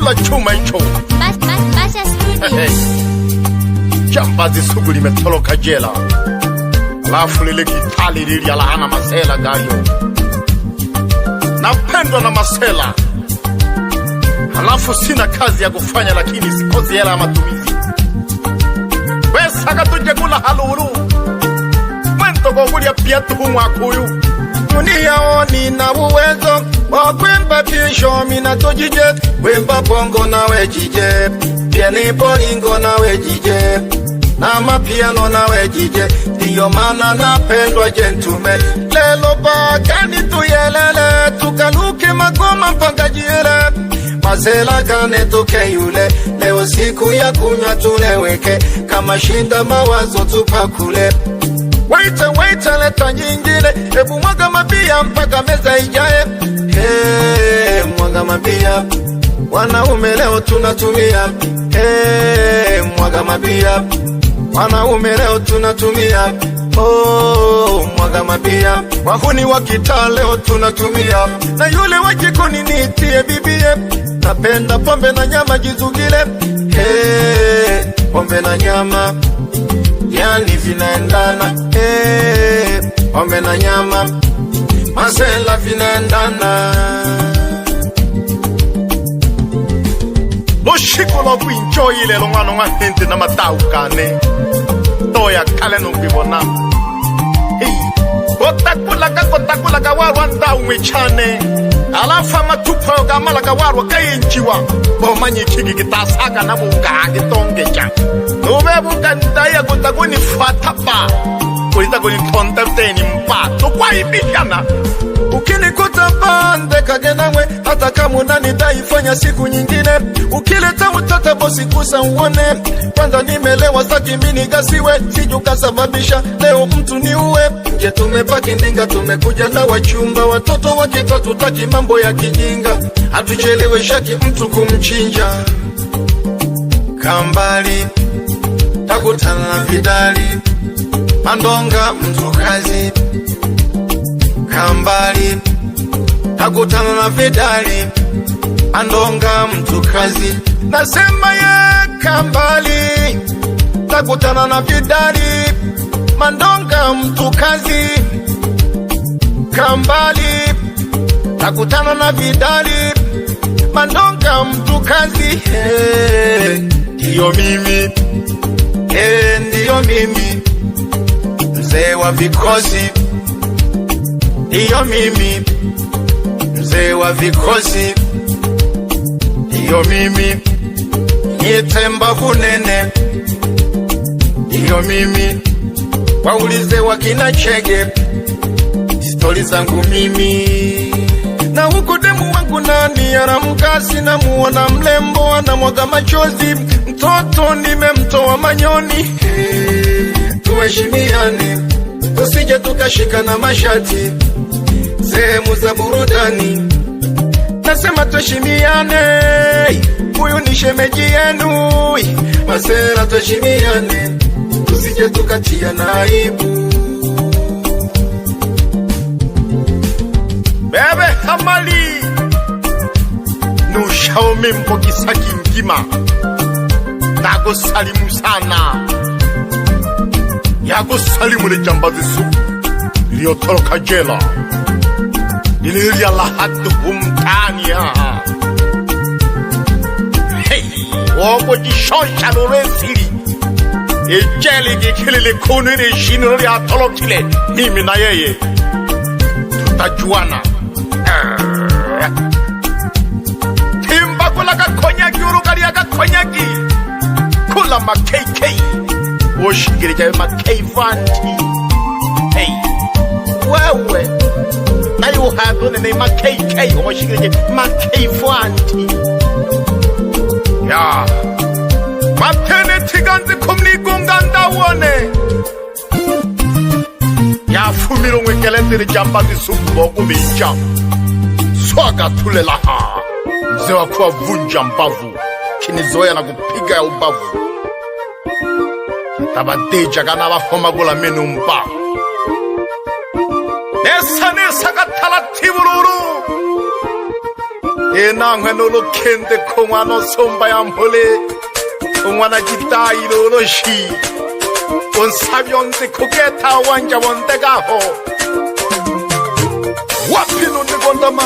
kwa chuma hicho. Basha Studio. Jambazi sugu limetoroka jela. Alafu lile kitali lili alahana masela gayo. Napendwa na masela. Alafu sina kazi ya kufanya lakini sikozi hela ya matumizi. Pesa katuje kula haluru. Mwento kukulia pia tuhumwa kuyu. Muniyaoni na uwezo wakwemba pisho mina tojije. Wemba pongo na wejije. Pieni polingo na wejije. Na mapiano na wejije. Ndiyo mana napendwa jentume. Lelo bakani tuyelele. Tukaluke magoma mpaka jire. Mazela kane toke yule. Leo siku ya kunywa tuleweke. Kama shinda mawazo tupakule. Waita leta nyingine. Ebu mwaga mabia mpaka meza ijae. Mwaga mabia. Wanaume leo tunatumia. Mwaga mabia. Wanaume leo tunatumia. Mwaga mabia. Wahuni wa kitaa leo tunatumia. Na yule wajikoni nitie bibie. Napenda pombe na nyama jizugile. Pombe na nyama yani vinaendana. Pombe na nyama masela vinaendana. Loshiko lo kuenjoy lelo ngano ngahente na matau kane. Toya kale no bibona. Kotakula ka warwa ndau mechane. Alafa matupa gamala ka warwa kayenjiwa. Bomanyi chigi kitasaka na buka gitongeja. Nobebu kandaya kutakuni fatapa. Kulita kuni kontateni mpato kwa ibishana. Ukinikuta pande kagenamwe. Hata kama unanitaifanya siku nyingine. Ukileta utata bosi kusa uone. Kwanza nimelewa staki mini gasiwe. Sijuka sababisha leo mtu ni uwe. Je tumepaki ndinga tumekuja na wachumba. Watoto wakita tutaki mambo ya kijinga. Hatuchelewe shaki mtu kumchinja. Kambali takutana na vidali. Mandonga mtu kazi. Kambali takutana na vidali. Mandonga mtu kazi. Nasema ye Kambali takutana na vidali. Mandonga mtu kazi. Kambali takutana na vidali. Mandonga mtu kazi. Ndiyo mimi. Ndiyo mimi. Mzee wa vikosi. Ndiyo mimi. Mzee wa vikosi. Ndiyo mimi. Nyetemba kunene. Ndiyo mimi. Waulize wakina Chege. Stori zangu mimi. Na huko demu wangu nani aramkasi na muona mlembo anamwaga machozi. Mtoto nimemtoa manyoni. Tuheshimiane. Tusije tukashika na mashati. Sehemu za burudani. Nasema tuheshimiane. Huyu ni shemeji yenu. Masera tuheshimiane. Tusije tukatia na aibu. Bebe Hamali Nushaome Mpokisaki Ngima. Nago salimu sana. Yago salimu le jambazi sugu iliyotoroka jela. Ililia lahatu humtania. Wogo jishosha nuresiri. Ejeli gikilili kuniri shinuri atolokile. Mimi na yeye tutajuana. Timba kula kakonyaki urukari ya kakonyaki. Kula makei. Oshigiri jawe makei fanti. Hey, wewe na yu hapo nene makei. Oshigiri jawe makei fanti. Ya matene tiganzi kumni gunganda wone. Ya fumiro mwekelendiri jambazi sugu bogu minja. Swaga tule laha. Mzee wa kuwa vunja mbavu. Kinizoea na kupiga ya ubavu. Tabadeja gana wafoma gula menu mba. Nesa katala tibururu. enangwe nolo kende kongwano somba ya mpole kongwana jitailo lo shi onsabyonde kogeta wanja wondegaho wapi nunde gondama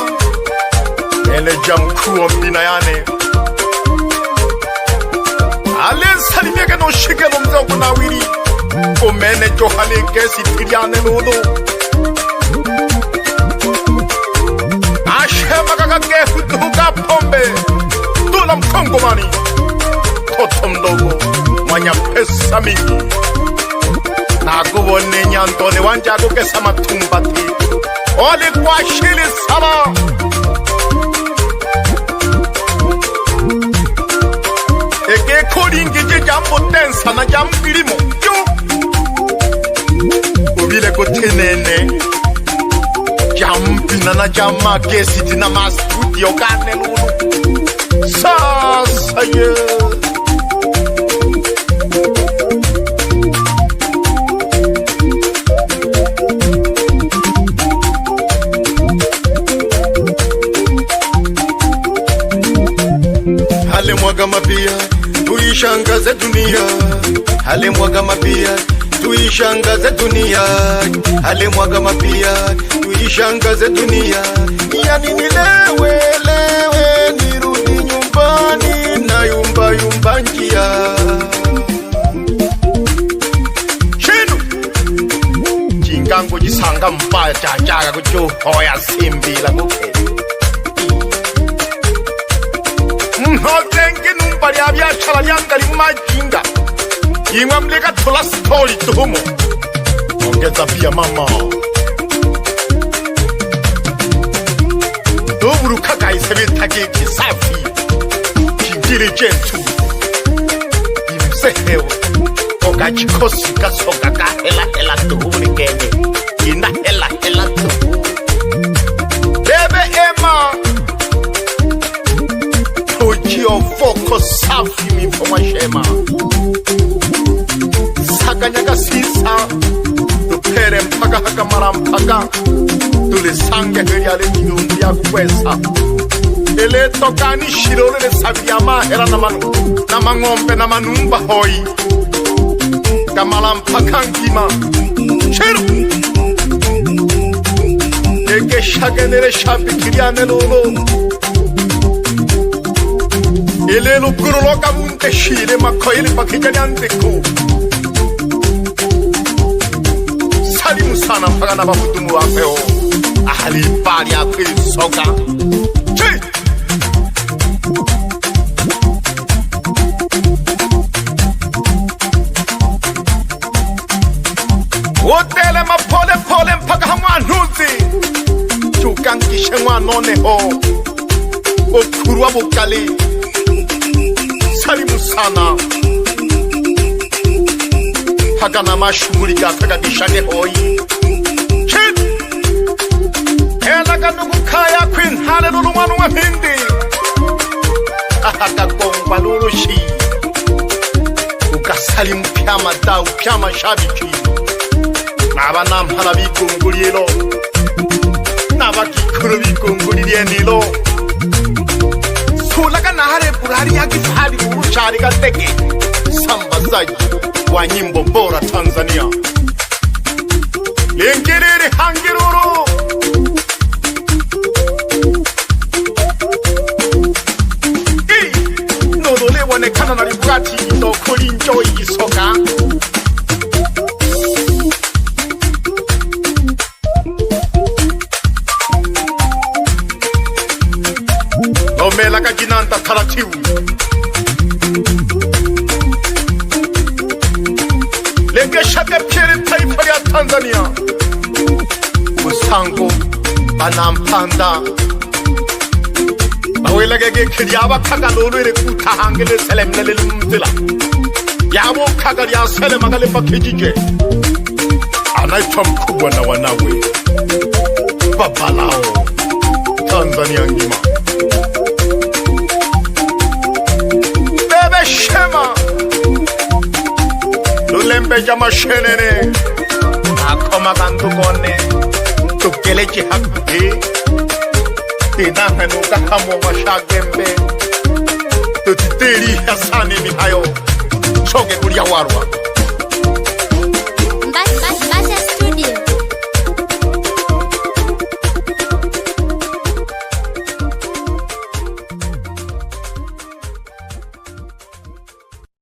ele jamkuo mbinayane alen salimege no shigelo mzogo na wiri omene johale gesi tiriane lolo ashema kakage hutuga pombe tula mkongomani kotom logo mwanya pesa mingi nakubone nyantone wanjago kesa matumbati oli kwa shili sala eke koringije jambo tensa na jambirimo yo ubile kotenene jampina na jama gesiti na mastudio kane lulu sasa ye hale mwaga mapia tuishangaze dunia hale mwaga mapia tuishangaze dunia hale mwaga mapia tuishangaze dunia yani nilewe lewe nirudi nyumbani na yumba yumba njia shinu jingango jisanga mbaya jajaga kujo hoya simbila kuke mhozengi numbali abyachala lyangali majinga imwe mleka tola story tuhumo ongeza pia mama doburu kaka isebetake kisafi kidiligence imseheo ogachikosi kasoga kahela hela tuhumuni kenye ina hela hela tuhu bebe ema ojio foko safi mifoma shema saganyaga sisa tupere mpaka haka mara mpaka tulisange heriale nyundi ya kwesa ele tokani shirole le sabia mahera na mangombe na manumba hoi kamala mpaka nkima shiru eke shagenere shabi kiriane lolo ele lukuruloka munte shire makoili pakijani anteko salimu sana mpaka na bafutumu wapeo ahali pali akwili soka chi wotele mapole pole mpaka hamwanuzi chukankishe mwanoneho okurwa bukali salimu sana hagana mashuri gakaga gishage hoyi chit ela kanugu kaya queen hallelujah mwana wa hindi ahaka komba lurushi ukasalimu pyama dau pyama shabiki nabana mpala bikunguliro nabakikuru bikunguliriye ndilo sulaga nahare burari yakifali urushari gateke sambazaji wa nyimbo bora Tanzania lingiriri hangiruru nodole wonekana na libugati ndo kuri enjoy isoka nomela kajinanta taratibu legeshake pere taifa ya Tanzania musango anampanda bawelagege kiriaba kagalolo ere kutahangele selemnele mtila yabo kagalia selema gale pakijije anaitwa mkubwa na wanawe babalao Tanzania ngima bebe shema lulembe jama shenene akoma kantu kone tukele chihakti inahenuka hamo mashagembe tutiteri hasane mihayo choge kulia warwa